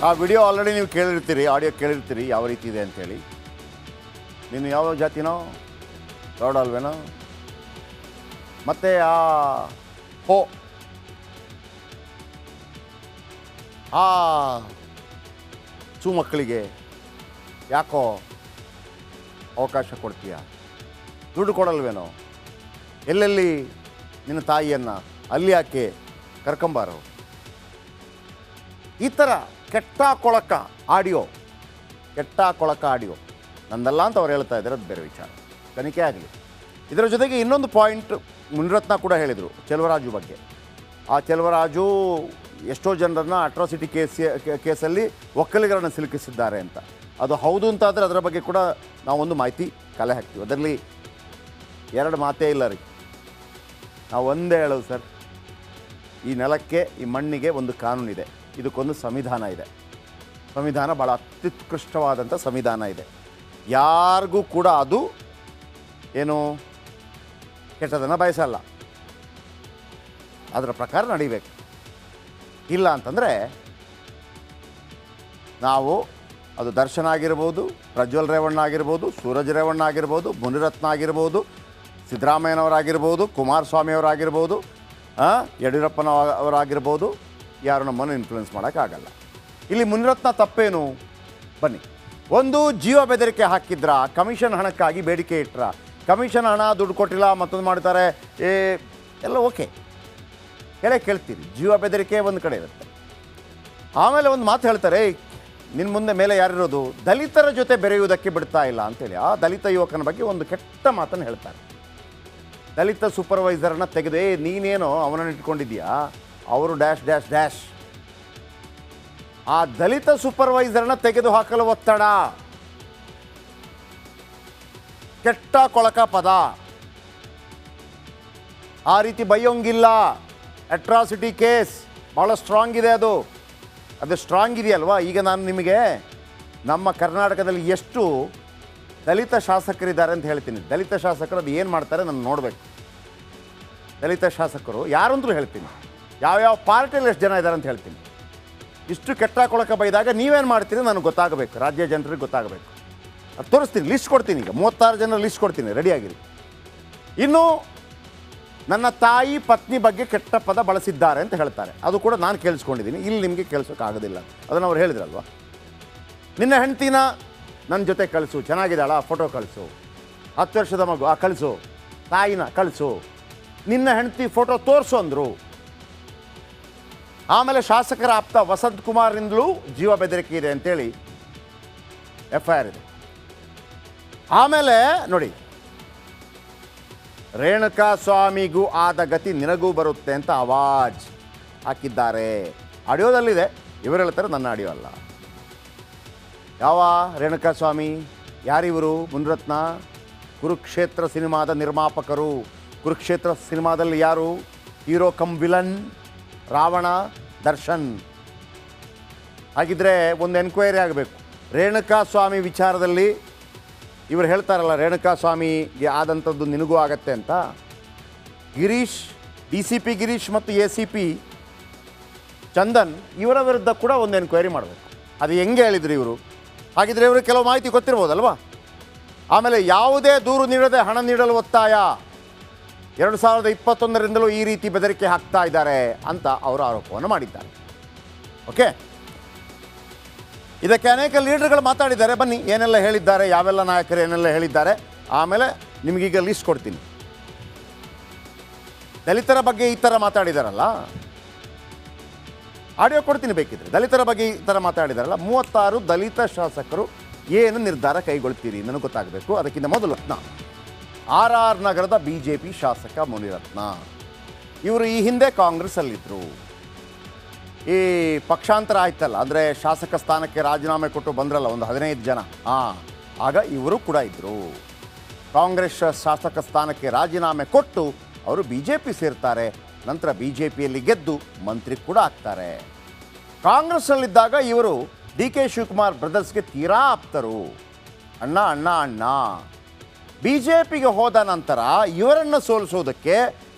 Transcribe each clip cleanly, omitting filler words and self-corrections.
ಆ video already ನೀವು ಕೇಳಿರ್ತೀರಿ, audio ಕೇಳಿರ್ತೀರಿ ಯಾವ ರೀತಿ ಇದೆ ಅಂಥೇಳಿ. ನೀನು ಯಾವ ಜಾತಿನೋ ಗೌಡ ಅಲ್ವೇನೋ? ಮತ್ತು ಆ ಮಕ್ಕಳಿಗೆ ಯಾಕೋ ಅವಕಾಶ ಕೊಡ್ತೀಯ? ದುಡ್ಡು ಕೊಡಲ್ವೇನೋ? ಎಲ್ಲೆಲ್ಲಿ ನಿನ್ನ ತಾಯಿಯನ್ನು ಅಲ್ಲಿ ಯಾಕೆ ಕರ್ಕೊಂಬಾರೋ? ಈ ಥರ ಕೆಟ್ಟ ಕೊಳಕ ಆಡಿಯೋ ನಂದಲ್ಲ ಅಂತ ಅವ್ರು ಹೇಳ್ತಾ ಇದ್ದಾರೆ. ಅದು ಬೇರೆ ವಿಚಾರ, ತನಿಖೆ ಆಗಲಿ. ಇದರ ಜೊತೆಗೆ ಇನ್ನೊಂದು ಪಾಯಿಂಟ್ ಮುನಿರತ್ನ ಕೂಡ ಹೇಳಿದರು ಚೆಲುವರಾಜು ಬಗ್ಗೆ. ಆ ಚೆಲುವರಾಜು ಎಷ್ಟೋ ಜನರನ್ನು ಅಟ್ರಾಸಿಟಿ ಕೇಸಲ್ಲಿ ಒಕ್ಕಲಿಗರನ್ನು ಸಿಲುಕಿಸಿದ್ದಾರೆ ಅಂತ. ಅದು ಹೌದು ಅಂತಾದರೆ ಅದರ ಬಗ್ಗೆ ಕೂಡ ನಾವೊಂದು ಮಾಹಿತಿ ಕಲೆ ಹಾಕ್ತೀವಿ. ಅದರಲ್ಲಿ ಎರಡು ಮಾತೇ ಇಲ್ಲ ರೀ. ನಾವು ಒಂದೇ ಹೇಳೋದು ಸರ್, ಈ ನೆಲಕ್ಕೆ, ಈ ಮಣ್ಣಿಗೆ ಒಂದು ಕಾನೂನಿದೆ, ಇದಕ್ಕೊಂದು ಸಂವಿಧಾನ ಇದೆ. ಸಂವಿಧಾನ ಭಾಳ ಅತ್ಯುತ್ಕೃಷ್ಟವಾದಂಥ ಸಂವಿಧಾನ ಇದೆ. ಯಾರಿಗೂ ಕೂಡ ಅದು ಏನು ಕೆಟ್ಟದನ್ನು ಬಯಸಲ್ಲ, ಅದರ ಪ್ರಕಾರ ನಡಿಬೇಕು. ಇಲ್ಲ ಅಂತಂದರೆ ನಾವು ಅದು ದರ್ಶನ್ ಆಗಿರ್ಬೋದು, ಪ್ರಜ್ವಲ್ ರೇವಣ್ಣ ಆಗಿರ್ಬೋದು, ಸೂರಜ್ ರೇವಣ್ಣ ಆಗಿರ್ಬೋದು, ಮುನಿರತ್ನ ಆಗಿರ್ಬೋದು, ಸಿದ್ದರಾಮಯ್ಯನವರಾಗಿರ್ಬೋದು, ಕುಮಾರಸ್ವಾಮಿಯವರಾಗಿರ್ಬೋದು, ಯಡಿಯೂರಪ್ಪನವರಾಗಿರ್ಬೋದು, ಯಾರು ನಮ್ಮನ್ನು ಇನ್ಫ್ಲುಯೆನ್ಸ್ ಮಾಡೋಕ್ಕಾಗಲ್ಲ. ಇಲ್ಲಿ ಮುನಿರತ್ನ ತಪ್ಪೇನು? ಬನ್ನಿ, ಒಂದು ಜೀವ ಬೆದರಿಕೆ ಹಾಕಿದ್ರ, ಕಮಿಷನ್ ಹಣಕ್ಕಾಗಿ ಬೇಡಿಕೆ ಇಟ್ಟರ, ಕಮಿಷನ್ ಹಣ ದುಡ್ಡು ಕೊಟ್ಟಿಲ್ಲ ಮತ್ತೊಂದು ಮಾಡ್ತಾರೆ, ಎಲ್ಲ ಓಕೆ, ಕೇಳ್ತೀರಿ. ಜೀವ ಬೆದರಿಕೆ ಒಂದು ಕಡೆ ಇರುತ್ತೆ. ಆಮೇಲೆ ಒಂದು ಮಾತು ಹೇಳ್ತಾರೆ, ನಿನ್ನ ಮುಂದೆ ಮೇಲೆ ಯಾರಿರೋದು, ದಲಿತರ ಜೊತೆ ಬೆರೆಯುವುದಕ್ಕೆ ಬಿಡ್ತಾ ಇಲ್ಲ ಅಂತೇಳಿ. ಆ ದಲಿತ ಯುವಕನ ಬಗ್ಗೆ ಒಂದು ಕೆಟ್ಟ ಮಾತನ್ನು ಹೇಳ್ತಾರೆ. ದಲಿತ ಸೂಪರ್ವೈಸರ್ನ ತೆಗೆದು, ನೀನೇನೋ ಅವನನ್ನು ಇಟ್ಕೊಂಡಿದ್ದೀಯಾ, ಅವರು ಡ್ಯಾಶ್ ಡ್ಯಾಶ್ ಡ್ಯಾಶ್. ಆ ದಲಿತ ಸೂಪರ್ವೈಸರ್ನ ತೆಗೆದು ಹಾಕಲು ಒತ್ತಡ, ಕೆಟ್ಟ ಕೊಳಕ ಪದ, ಆ ರೀತಿ ಬೈಯೋಂಗಿಲ್ಲ. ಅಟ್ರಾಸಿಟಿ ಕೇಸ್ ಭಾಳ ಸ್ಟ್ರಾಂಗ್ ಇದೆ. ಅದು ಸ್ಟ್ರಾಂಗ್ ಇದೆಯಲ್ವಾ? ಈಗ ನಾನು ನಿಮಗೆ ನಮ್ಮ ಕರ್ನಾಟಕದಲ್ಲಿ ಎಷ್ಟು ದಲಿತ ಶಾಸಕರಿದ್ದಾರೆ ಅಂತ ಹೇಳ್ತೀನಿ. ದಲಿತ ಶಾಸಕರು ಅದು ಏನು ಮಾಡ್ತಾರೆ ನಾನು ನೋಡಬೇಕು. ದಲಿತ ಶಾಸಕರು ಯಾರಂದ್ರೂ ಹೇಳ್ತೀನಿ, ಯಾವ್ಯಾವ ಪಾರ್ಟಿಯಲ್ಲಿ ಎಷ್ಟು ಜನ ಇದ್ದಾರೆ ಅಂತ ಹೇಳ್ತೀನಿ. ಇಷ್ಟು ಕೆಟ್ಟ ಕೊಳಕ ಬೈದಾಗ ನೀವೇನು ಮಾಡ್ತೀರಿ ನನಗೆ ಗೊತ್ತಾಗಬೇಕು, ರಾಜ್ಯ ಜನರಿಗೆ ಗೊತ್ತಾಗಬೇಕು. ಅದು ತೋರಿಸ್ತೀನಿ, ಲಿಸ್ಟ್ ಕೊಡ್ತೀನಿ. ಈಗ 36 ಜನ ಲಿಸ್ಟ್ ಕೊಡ್ತೀನಿ, ರೆಡಿಯಾಗಿರಿ. ಇನ್ನು ನನ್ನ ತಾಯಿ ಪತ್ನಿ ಬಗ್ಗೆ ಕೆಟ್ಟ ಪದ ಬಳಸಿದ್ದಾರೆ ಅಂತ ಹೇಳ್ತಾರೆ. ಅದು ಕೂಡ ನಾನು ಕೇಳಿಸ್ಕೊಂಡಿದ್ದೀನಿ, ಇಲ್ಲಿ ನಿಮಗೆ ಕೇಳಿಸೋಕ್ಕಾಗೋದಿಲ್ಲ. ಅದನ್ನು ಅವ್ರು ಹೇಳಿದ್ರಲ್ವ, ನಿನ್ನ ಹೆಂಡ್ತಿನ ನನ್ನ ಜೊತೆ ಕಳಿಸು, ಚೆನ್ನಾಗಿದ್ದಾಳ ಫೋಟೋ ಕಳಿಸು, 10 ವರ್ಷದ ಮಗು ಕಳಿಸು, ತಾಯಿನ ಕಳಿಸು, ನಿನ್ನ ಹೆಂಡ್ತಿ ಫೋಟೋ ತೋರಿಸು ಅಂದರು. ಆಮೇಲೆ ಶಾಸಕರ ಆಪ್ತ ವಸಂತ್ ಕುಮಾರ್ನಿಂದಲೂ ಜೀವ ಬೆದರಿಕೆ ಇದೆ ಅಂತೇಳಿ FIR ಇದೆ. ಆಮೇಲೆ ನೋಡಿ, ರೇಣುಕಾ ಸ್ವಾಮಿಗೂ ಆದ ಗತಿ ನಿನಗೂ ಬರುತ್ತೆ ಅಂತ ಆವಾಜ್ ಹಾಕಿದ್ದಾರೆ. ಆಡಿಯೋದಲ್ಲಿದೆ, ಇವರು ಹೇಳ್ತಾರೆ, ನನ್ನ ಆಡಿಯೋ ಅಲ್ಲ. ಯಾವ ರೇಣುಕಾ ಸ್ವಾಮಿ? ಯಾರಿವರು? ಮುನಿರತ್ನ, ಕುರುಕ್ಷೇತ್ರ ಸಿನಿಮಾದ ನಿರ್ಮಾಪಕರು. ಕುರುಕ್ಷೇತ್ರ ಸಿನಿಮಾದಲ್ಲಿ ಯಾರು hero come villain? Ravana, Darshan. ಹಾಗಿದ್ರೆ ಒಂದು ಎನ್ಕ್ವೈರಿ ಆಗಬೇಕು ರೇಣುಕಾ ಸ್ವಾಮಿ ವಿಚಾರದಲ್ಲಿ. ಇವರು ಹೇಳ್ತಾರಲ್ಲ, ರೇಣುಕಾ ಸ್ವಾಮಿಗೆ ಆದಂಥದ್ದು ನಿನಗೂ ಆಗತ್ತೆ ಅಂತ. ಗಿರೀಶ್, DCP ಗಿರೀಶ್ ಮತ್ತು ACP ಚಂದನ್ ಇವರ ವಿರುದ್ಧ ಕೂಡ ಒಂದು ಎನ್ಕ್ವೈರಿ ಮಾಡಬೇಕು. ಅದು ಹೆಂಗೆ ಹೇಳಿದ್ರು ಇವರು? ಹಾಗಿದ್ರೆ ಇವರು ಕೆಲವು ಮಾಹಿತಿ ಗೊತ್ತಿರ್ಬೋದಲ್ವಾ? ಆಮೇಲೆ ಯಾವುದೇ ದೂರು ನೀಡದೆ ಹಣ ನೀಡಲು ಒತ್ತಾಯ, 2021ರಿಂದಲೂ ಈ ರೀತಿ ಬೆದರಿಕೆ ಹಾಕ್ತಾ ಇದ್ದಾರೆ ಅಂತ ಅವರು ಆರೋಪವನ್ನು ಮಾಡಿದ್ದಾರೆ. ಓಕೆ, ಇದಕ್ಕೆ ಅನೇಕ ಲೀಡರ್ಗಳು ಮಾತಾಡಿದ್ದಾರೆ. ಬನ್ನಿ, ಏನೆಲ್ಲ ಹೇಳಿದ್ದಾರೆ, ಯಾವೆಲ್ಲ ನಾಯಕರು ಏನೆಲ್ಲ ಹೇಳಿದ್ದಾರೆ. ಆಮೇಲೆ ನಿಮಗೀಗ ಲಿಸ್ಟ್ ಕೊಡ್ತೀನಿ. ದಲಿತರ ಬಗ್ಗೆ ಈ ಥರ ಮಾತಾಡಿದಾರಲ್ಲ, ಆಡಿಯೋ ಕೊಡ್ತೀನಿ ಬೇಕಿದ್ರೆ. ದಲಿತರ ಬಗ್ಗೆ ಈ ಥರ ಮಾತಾಡಿದಾರಲ್ಲ, 36 ದಲಿತ ಶಾಸಕರು ಏನು ನಿರ್ಧಾರ ಕೈಗೊಳ್ತೀರಿ ನನಗೆ ಗೊತ್ತಾಗಬೇಕು. ಅದಕ್ಕಿಂತ ಮೊದಲು RR ನಗರದ BJP ಶಾಸಕ ಮುನಿರತ್ನ, ಇವರು ಈ ಹಿಂದೆ ಕಾಂಗ್ರೆಸ್ಸಲ್ಲಿದ್ದರು. ಈ ಪಕ್ಷಾಂತರ ಆಯ್ತಲ್ಲ, ಅಂದರೆ ಶಾಸಕ ಸ್ಥಾನಕ್ಕೆ ರಾಜೀನಾಮೆ ಕೊಟ್ಟು ಬಂದ್ರಲ್ಲ ಒಂದು 15 ಜನ, ಆಗ ಇವರು ಕೂಡ ಇದ್ದರು. ಕಾಂಗ್ರೆಸ್ ಶಾಸಕ ಸ್ಥಾನಕ್ಕೆ ರಾಜೀನಾಮೆ ಕೊಟ್ಟು ಅವರು BJP ಸೇರ್ತಾರೆ. ನಂತರ BJPಯಲ್ಲಿ ಗೆದ್ದು ಮಂತ್ರಿ ಕೂಡ ಆಗ್ತಾರೆ. ಕಾಂಗ್ರೆಸ್ನಲ್ಲಿದ್ದಾಗ ಇವರು DK ಶಿವಕುಮಾರ್ ಬ್ರದರ್ಸ್ಗೆ ತೀರಾ ಆಪ್ತರು. ಅಣ್ಣ ಅಣ್ಣ ಅಣ್ಣ. BJPಗೆ ಹೋದ ನಂತರ ಇವರನ್ನು ಸೋಲಿಸೋದಕ್ಕೆ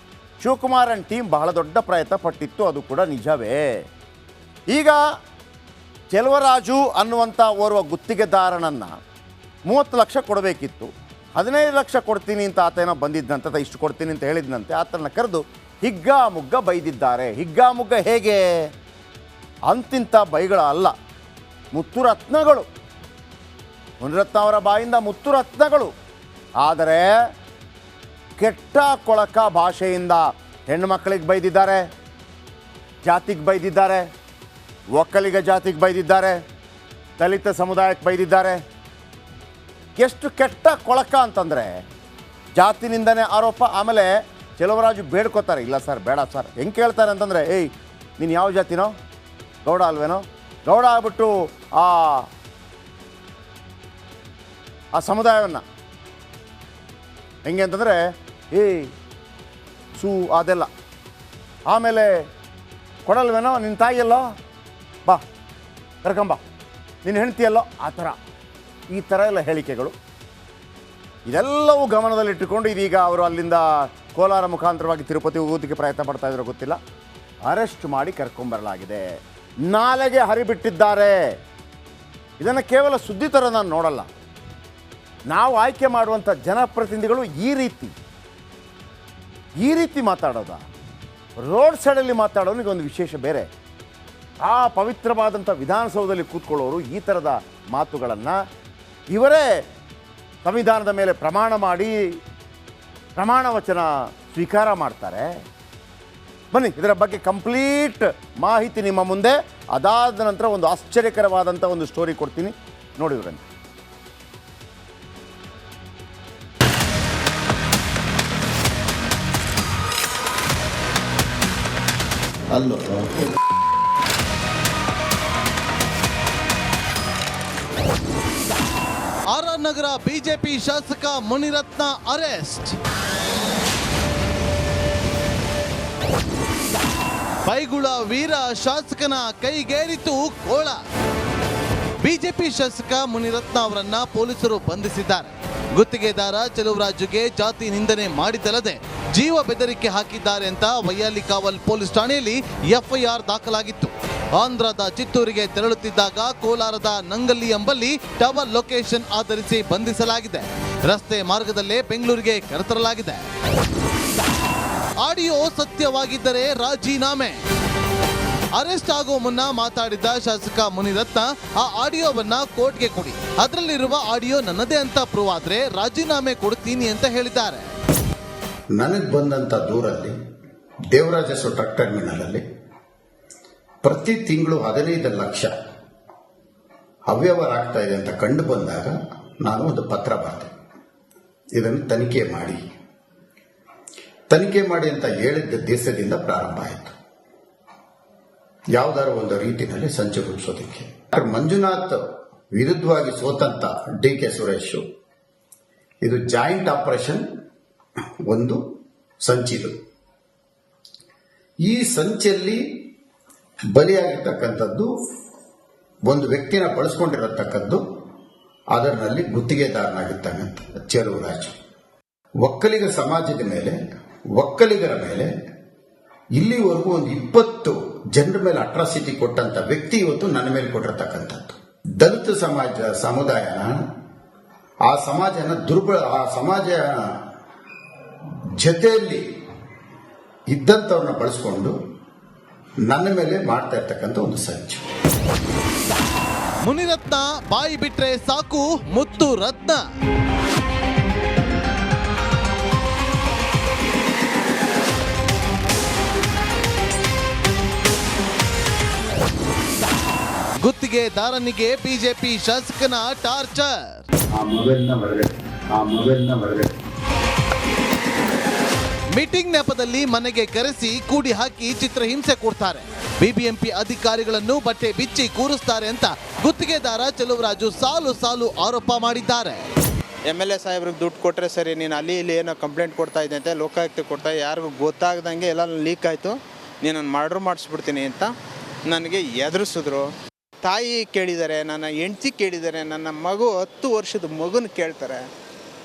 ಶಿವಕುಮಾರನ್ ಟೀಮ್ ಬಹಳ ದೊಡ್ಡ ಪ್ರಯತ್ನ ಪಟ್ಟಿತ್ತು. ಅದು ಕೂಡ ನಿಜವೇ. ಈಗ ಚೆಲುವರಾಜು ಅನ್ನುವಂಥ ಓರ್ವ ಗುತ್ತಿಗೆದಾರನನ್ನು 30 ಲಕ್ಷ ಕೊಡಬೇಕಿತ್ತು. 15 ಲಕ್ಷ ಕೊಡ್ತೀನಿ ಅಂತ ಆತೇನೋ ಬಂದಿದ್ದಂತೆ, ಇಷ್ಟು ಕೊಡ್ತೀನಿ ಅಂತ ಹೇಳಿದ್ನಂತೆ. ಆತನ ಕರೆದು ಹಿಗ್ಗಾಮುಗ್ಗ ಬೈದಿದ್ದಾರೆ. ಹಿಗ್ಗಾಮುಗ್ಗ ಹೇಗೆ? ಅಂತಿಂಥ ಬೈಗಳ ಅಲ್ಲ, ಮುತ್ತುರತ್ನಗಳು. ಮುನಿರತ್ನ ಅವರ ಬಾಯಿಂದ ಮುತ್ತುರತ್ನಗಳು. ಆದರೆ ಕೆಟ್ಟ ಕೊಳಕ ಭಾಷೆಯಿಂದ ಹೆಣ್ಣು ಮಕ್ಕಳಿಗೆ ಬೈದಿದ್ದಾರೆ, ಜಾತಿಗೆ ಬೈದಿದ್ದಾರೆ, ಒಕ್ಕಲಿಗ ಜಾತಿಗೆ ಬೈದಿದ್ದಾರೆ, ದಲಿತ ಸಮುದಾಯಕ್ಕೆ ಬೈದಿದ್ದಾರೆ. ಎಷ್ಟು ಕೆಟ್ಟ ಕೊಳಕ ಅಂತಂದರೆ ಜಾತಿನಿಂದನೇ ಆರೋಪ. ಆಮೇಲೆ ಚೆಲುವರಾಜು ಬೇಡ್ಕೋತಾರೆ, ಇಲ್ಲ ಸರ್ ಬೇಡ ಸರ್. ಹೆಂಗೆ ಕೇಳ್ತಾರೆ ಅಂತಂದರೆ, ಏಯ್ ನೀನು ಯಾವ ಜಾತಿನೋ, ಗೌಡ ಅಲ್ವೇನೋ, ಗೌಡ ಆಗ್ಬಿಟ್ಟು ಆ ಸಮುದಾಯವನ್ನು ಹೆಂಗೆ ಅಂತಂದರೆ ಏಯ್ ಸೂ ಅದೆಲ್ಲ. ಆಮೇಲೆ ಕೊಡಲ್ವೇನೋ, ನಿನ್ನ ತಾಯಿಯಲ್ಲೋ, ಬಾ ಕರ್ಕೊಂಬ, ನಿನ್ನ ಹೆಂಡ್ತಿಯಲ್ಲೋ, ಆ ಥರ ಈ ಥರ ಎಲ್ಲ ಹೇಳಿಕೆಗಳು. ಇದೆಲ್ಲವೂ ಗಮನದಲ್ಲಿಟ್ಟುಕೊಂಡು ಇದೀಗ ಅವರು ಅಲ್ಲಿಂದ ಕೋಲಾರ ಮುಖಾಂತರವಾಗಿ ತಿರುಪತಿ ಹೋಗೋದಕ್ಕೆ ಪ್ರಯತ್ನ ಪಡ್ತಾ ಇದ್ರು, ಗೊತ್ತಿಲ್ಲ. ಅರೆಸ್ಟ್ ಮಾಡಿ ಕರ್ಕೊಂಬರಲಾಗಿದೆ. ನಾಲೆಗೆ ಹರಿಬಿಟ್ಟಿದ್ದಾರೆ. ಇದನ್ನು ಕೇವಲ ಸುದ್ದಿ ಥರ ನಾನು ನೋಡಲ್ಲ. ನಾವು ಆಯ್ಕೆ ಮಾಡುವಂಥ ಜನಪ್ರತಿನಿಧಿಗಳು ಈ ರೀತಿ ಮಾತಾಡೋದ? ರೋಡ್ ಸೈಡಲ್ಲಿ ಮಾತಾಡೋನಿಗೆ ಒಂದು ವಿಶೇಷ ಬೇರೆ. ಆ ಪವಿತ್ರವಾದಂಥ ವಿಧಾನಸೌಧದಲ್ಲಿ ಕೂತ್ಕೊಳ್ಳೋರು ಈ ಥರದ ಮಾತುಗಳನ್ನು ಇವರೇ ಸಂವಿಧಾನದ ಮೇಲೆ ಪ್ರಮಾಣ ಮಾಡಿ ಪ್ರಮಾಣ ವಚನ ಸ್ವೀಕಾರ ಮಾಡ್ತಾರೆ. ಬನ್ನಿ ಇದರ ಬಗ್ಗೆ ಕಂಪ್ಲೀಟ್ ಮಾಹಿತಿ ನಿಮ್ಮ ಮುಂದೆ. ಅದಾದ ನಂತರ ಒಂದು ಆಶ್ಚರ್ಯಕರವಾದಂಥ ಒಂದು ಸ್ಟೋರಿ ಕೊಡ್ತೀನಿ, ನೋಡಿ ಇವರನ್ನು. ಅಲ್ಲೋ ಆರ್ ನಗರ ಬಿಜೆಪಿ ಶಾಸಕ ಮುನಿರತ್ನ ಅರೆಸ್ಟ್. ಬೈಗುಳ ವೀರ ಶಾಸಕನ ಕೈಗೇರಿತು ಕೋಳ. ಬಿಜೆಪಿ ಶಾಸಕ ಮುನಿರತ್ನ ಅವರನ್ನ ಪೊಲೀಸರು ಬಂಧಿಸಿದ್ದಾರೆ. ಗುತ್ತಿಗೆದಾರ ಚೆಲುವರಾಜುಗೆ ಜಾತಿ ನಿಂದನೆ ಮಾಡಿದಲ್ಲದೆ ಜೀವ ಬೆದರಿಕೆ ಹಾಕಿದ್ದಾರೆ ಅಂತ ವೈಯಾಲಿಕಾವಲ್ ಪೊಲೀಸ್ ಠಾಣೆಯಲ್ಲಿ ಎಫ್ಐಆರ್ ದಾಖಲಾಗಿತ್ತು. ಆಂಧ್ರದ ಚಿತ್ತೂರಿಗೆ ತೆರಳುತ್ತಿದ್ದಾಗ ಕೋಲಾರದ ನಂಗಲ್ಲಿ ಎಂಬಲ್ಲಿ ಟವರ್ ಲೊಕೇಶನ್ ಆಧರಿಸಿ ಬಂಧಿಸಲಾಗಿದೆ. ರಸ್ತೆ ಮಾರ್ಗದಲ್ಲೇ ಬೆಂಗಳೂರಿಗೆ ಕರೆತರಲಾಗಿದೆ. ಆಡಿಯೋ ಸತ್ಯವಾಗಿದ್ದರೆ ರಾಜೀನಾಮೆ. ಅರೆಸ್ಟ್ ಆಗೋ ಮುನ್ನ ಮಾತಾಡಿದ ಶಾಸಕ ಮುನಿರತ್ನ ಆ ಆಡಿಯೋವನ್ನ ಕೋರ್ಟ್ಗೆ ಕೊಡಿ, ಅದರಲ್ಲಿರುವ ಆಡಿಯೋ ನನ್ನದೇ ಅಂತ ಪ್ರೂವ್ ಆದ್ರೆ ರಾಜೀನಾಮೆ ಕೊಡ್ತೀನಿ ಅಂತ ಹೇಳಿದ್ದಾರೆ. ನನಗೆ ಬಂದಂತ ದೂರಲ್ಲಿ ದೇವರಾಜೇಶ್ವರ ಟ್ರಕ್ ಟರ್ಮಿನಲ್ ಅಲ್ಲಿ ಪ್ರತಿ ತಿಂಗಳು 15 ಲಕ್ಷ ಅವ್ಯವಹಾರ ಆಗ್ತಾ ಇದೆ ಅಂತ ಕಂಡು ಬಂದಾಗ ನಾನು ಒಂದು ಪತ್ರ ಬರೆದೆ, ಇದನ್ನು ತನಿಖೆ ಮಾಡಿ ಅಂತ ಹೇಳಿದ್ದ ದೇಶದಿಂದ ಪ್ರಾರಂಭ ಆಯಿತು. ಯಾವುದಾದ್ರು ಒಂದು ರೀತಿಯಲ್ಲಿ ಸಂಚು ರೂಪಿಸೋದಕ್ಕೆ ಡಾಕ್ಟರ್ ಮಂಜುನಾಥ್ ವಿರುದ್ಧವಾಗಿ ಸೋತಂತ DK ಸುರೇಶ್, ಇದು ಜಾಯಿಂಟ್ ಆಪರೇಷನ್ ಒಂದು ಸಂಚಿದು. ಈ ಸಂಚಲ್ಲಿ ಬಲಿಯಾಗಿರ್ತಕ್ಕಂಥದ್ದು ಒಂದು ವ್ಯಕ್ತಿನ ಬಳಸ್ಕೊಂಡಿರತಕ್ಕದ್ದು, ಅದರಲ್ಲಿ ಗುತ್ತಿಗೆದಾರನಾಗಿರ್ತಕ್ಕಂಥ ಚೆಲುವರಾಜು. ಒಕ್ಕಲಿಗ ಸಮಾಜದ ಮೇಲೆ, ಒಕ್ಕಲಿಗರ ಮೇಲೆ ಇಲ್ಲಿವರೆಗೂ ಒಂದು 20 ಜನರ ಮೇಲೆ ಅಟ್ರಾಸಿಟಿ ಕೊಟ್ಟಂತ ವ್ಯಕ್ತಿ ಇವತ್ತು ನನ್ನ ಮೇಲೆ ಕೊಟ್ಟಿರ್ತಕ್ಕಂಥದ್ದು. ದಲಿತ ಸಮುದಾಯನ ಆ ಸಮಾಜನ ಆ ಸಮಾಜ ಜೊತೆಯಲ್ಲಿ ಇದ್ದಂಥವ್ರನ್ನ ಬಳಸ್ಕೊಂಡು ನನ್ನ ಮೇಲೆ ಮಾಡ್ತಾ ಇರ್ತಕ್ಕಂಥ ಒಂದು ಸಂಚು. ಮುನಿರತ್ನ ಬಾಯಿ ಬಿಟ್ರೆ ಸಾಕು ಮುತ್ತು ರತ್ನ. ಗುತ್ತಿಗೆದಾರನಿಗೆ ಬಿಜೆಪಿ ಶಾಸಕನ ಟಾರ್ಚರ್. ಮೀಟಿಂಗ್ ನೆಪದಲ್ಲಿ ಮನೆಗೆ ಕರೆಸಿ ಕೂಡಿ ಹಾಕಿ ಚಿತ್ರಹಿಂಸೆ ಕೊಡ್ತಾರೆ. ಬಿಬಿಎಂಪಿ ಅಧಿಕಾರಿಗಳನ್ನು ಬಟ್ಟೆ ಬಿಚ್ಚಿ ಕೂರಿಸ್ತಾರೆ ಅಂತ ಗುತ್ತಿಗೆದಾರ ಚೆಲುವರಾಜು ಸಾಲು ಆರೋಪ ಮಾಡಿದ್ದಾರೆ. MLA ಸಾಹೇಬ್ರಿಗೆ ದುಡ್ಡು ಕೊಟ್ಟರೆ ಸರಿ, ನೀನು ಅಲ್ಲಿ ಇಲ್ಲಿ ಏನೋ ಕಂಪ್ಲೇಂಟ್ ಕೊಡ್ತಾ ಇದ್ದೆ ಅಂತ ಲೋಕಾಯುಕ್ತ ಕೊಡ್ತಾ, ಯಾರಿಗೂ ಗೊತ್ತಾಗ್ದಂಗೆ ಎಲ್ಲ ಲೀಕ್ ಆಯಿತು, ನೀನನ್ನು ಮರ್ಡರ್ ಮಾಡಿಸ್ಬಿಡ್ತೀನಿ ಅಂತ ನನಗೆ ಎದುರಿಸಿದ್ರು. ತಾಯಿ ಕೇಳಿದ್ದಾರೆ, ನನ್ನ ಹೆಂಡ್ತಿ ಕೇಳಿದ್ದಾರೆ, ನನ್ನ ಮಗು 10 ವರ್ಷದ ಮಗುನ ಕೇಳ್ತಾರೆ.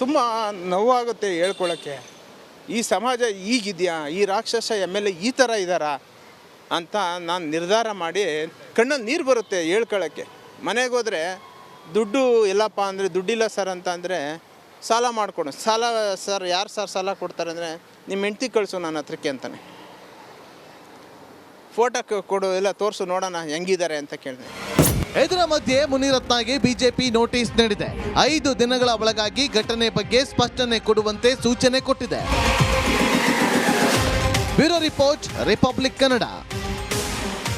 ತುಂಬ ನೋವಾಗುತ್ತೆ ಹೇಳ್ಕೊಳ್ಳೋಕ್ಕೆ. ಈ ಸಮಾಜ ಈಗಿದೆಯಾ, ಈ ರಾಕ್ಷಸ MLA ಈ ಥರ ಇದ್ದಾರಾ ಅಂತ ನಾನು ನಿರ್ಧಾರ ಮಾಡಿ ಕಣ್ಣಲ್ಲಿ ನೀರು ಬರುತ್ತೆ ಹೇಳ್ಕೊಳ್ಳೋಕ್ಕೆ. ಮನೆಗೆ ಹೋದರೆ ದುಡ್ಡು ಎಲ್ಲಪ್ಪ ಅಂದರೆ ದುಡ್ಡಿಲ್ಲ ಸರ್ ಅಂತ ಅಂದರೆ ಸಾಲ ಮಾಡಿಕೊಡು. ಸಾಲ ಸರ್ ಯಾರು ಸರ್ ಸಾಲ ಕೊಡ್ತಾರೆ ಅಂದರೆ ನಿಮ್ಮ ಹೆಂಡ್ತಿ ಕಳಿಸು ನನ್ನ ಹತ್ರಕ್ಕೆ ಅಂತಾನೆ. ಫೋಟೋ ಕೊಡು ಎಲ್ಲ ತೋರಿಸು ನೋಡೋಣ ಹೆಂಗಿದ್ದಾರೆ ಅಂತ ಕೇಳಿದೆ. ಇದರ ಮಧ್ಯೆ ಮುನಿರತ್ನಗೆ ಬಿಜೆಪಿ ನೋಟಿಸ್ ನೀಡಿದೆ. 5 ದಿನಗಳ ಒಳಗಾಗಿ ಘಟನೆ ಬಗ್ಗೆ ಸ್ಪಷ್ಟನೆ ಕೊಡುವಂತೆ ಸೂಚನೆ ಕೊಟ್ಟಿದೆ. Bureau report, republic Kannada.